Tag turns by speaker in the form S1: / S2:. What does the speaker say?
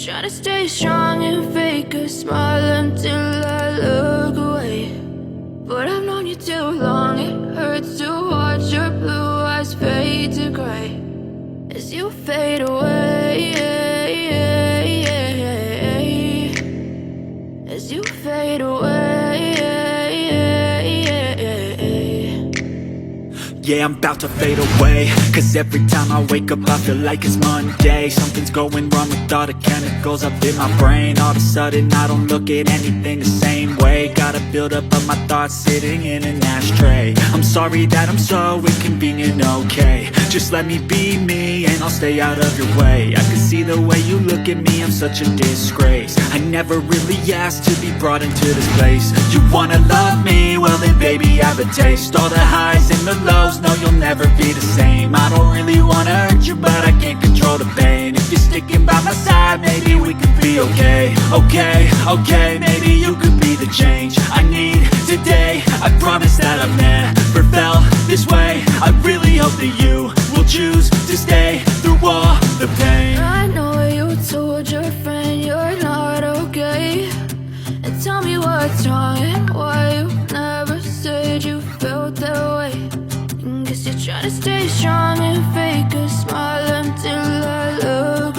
S1: Try to stay strong and fake a smile until I look away. But I've known you too long, it hurts to watch your blue eyes fade to gray as you fade away, as you fade away.
S2: Yeah, I'm about to fade away, cause every time I wake up I feel like it's Monday. Something's going wrong with all the chemicals up in my brain. All of a sudden I don't look at anything the same way. Got a buildup of my thoughts sitting in an ashtray. I'm sorry that I'm so inconvenient, okay. Just let me be me and I'll stay out of your way. I can see the way you look at me, I'm such a disgrace. I never really asked to be brought into this place. You wanna love me? Well then baby I have a taste. All the highs and the lows, no you'll never be the same. I don't really wanna hurt you but I can't control the pain. If you're sticking by my side maybe we could be okay. Okay, maybe you could be the change I need today. I promise that I've never felt this way. I really hope that you will choose to stay through all the pain.
S1: I know you told your friend you're not okay, and tell me what's wrong and why you never said you felt that way. Guess you're trying to stay strong and fake a smile until I look